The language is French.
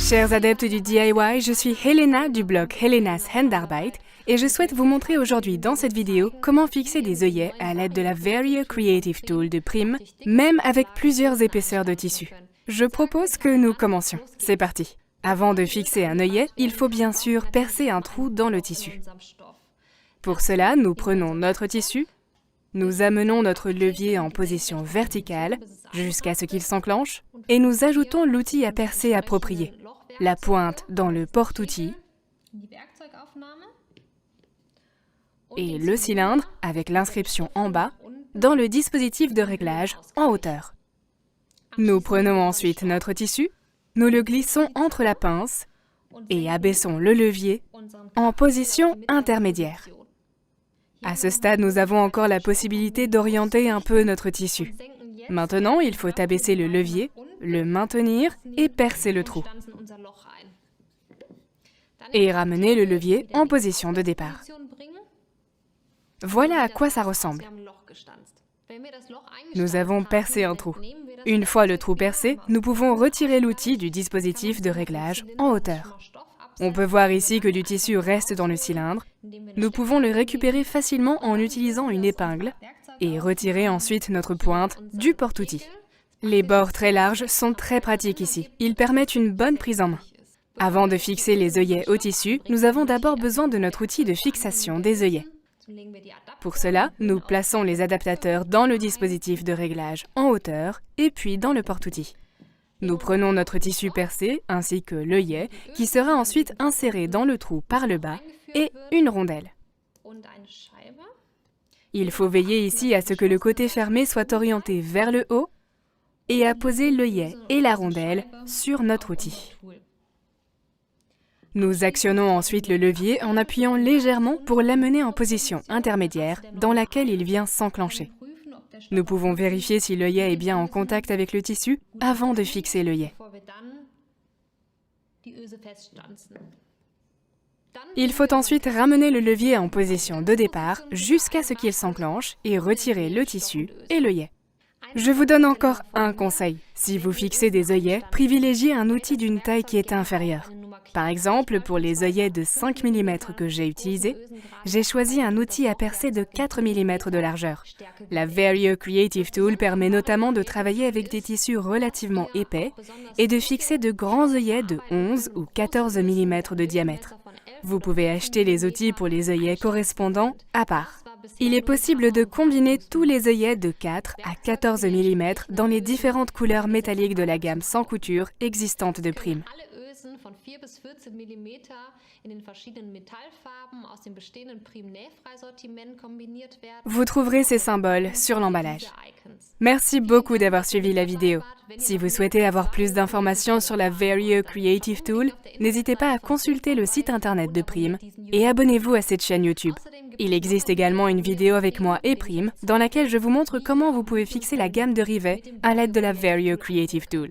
Chers adeptes du DIY, je suis Helena du blog Helena's Handarbeit et je souhaite vous montrer aujourd'hui dans cette vidéo comment fixer des œillets à l'aide de la Very Creative Tool de Prym, même avec plusieurs épaisseurs de tissu. Je propose que nous commencions. C'est parti. Avant de fixer un œillet, il faut bien sûr percer un trou dans le tissu. Pour cela, nous prenons notre tissu, nous amenons notre levier en position verticale jusqu'à ce qu'il s'enclenche et nous ajoutons l'outil à percer approprié, la pointe dans le porte-outils et le cylindre avec l'inscription en bas dans le dispositif de réglage en hauteur. Nous prenons ensuite notre tissu, nous le glissons entre la pince et abaissons le levier en position intermédiaire. À ce stade, nous avons encore la possibilité d'orienter un peu notre tissu. Maintenant, il faut abaisser le levier, le maintenir et percer le trou. Et ramener le levier en position de départ. Voilà à quoi ça ressemble. Nous avons percé un trou. Une fois le trou percé, nous pouvons retirer l'outil du dispositif de réglage en hauteur. On peut voir ici que du tissu reste dans le cylindre. Nous pouvons le récupérer facilement en utilisant une épingle et retirer ensuite notre pointe du porte-outils. Les bords très larges sont très pratiques ici. Ils permettent une bonne prise en main. Avant de fixer les œillets au tissu, nous avons d'abord besoin de notre outil de fixation des œillets. Pour cela, nous plaçons les adaptateurs dans le dispositif de réglage en hauteur et puis dans le porte-outils. Nous prenons notre tissu percé ainsi que l'œillet qui sera ensuite inséré dans le trou par le bas et une rondelle. Il faut veiller ici à ce que le côté fermé soit orienté vers le haut et à poser l'œillet et la rondelle sur notre outil. Nous actionnons ensuite le levier en appuyant légèrement pour l'amener en position intermédiaire dans laquelle il vient s'enclencher. Nous pouvons vérifier si l'œillet est bien en contact avec le tissu avant de fixer l'œillet. Il faut ensuite ramener le levier en position de départ jusqu'à ce qu'il s'enclenche et retirer le tissu et l'œillet. Je vous donne encore un conseil. Si vous fixez des œillets, privilégiez un outil d'une taille qui est inférieure. Par exemple, pour les œillets de 5 mm que j'ai utilisés, j'ai choisi un outil à percer de 4 mm de largeur. La Very Creative Tool permet notamment de travailler avec des tissus relativement épais et de fixer de grands œillets de 11 ou 14 mm de diamètre. Vous pouvez acheter les outils pour les œillets correspondants à part. Il est possible de combiner tous les œillets de 4 à 14 mm dans les différentes couleurs métalliques de la gamme sans couture existante de Prym. Vous trouverez ces symboles sur l'emballage. Merci beaucoup d'avoir suivi la vidéo. Si vous souhaitez avoir plus d'informations sur la Very Creative Tool, n'hésitez pas à consulter le site internet de Prym et abonnez-vous à cette chaîne YouTube. Il existe également une vidéo avec moi et Prym dans laquelle je vous montre comment vous pouvez fixer la gamme de rivets à l'aide de la Very Creative Tool.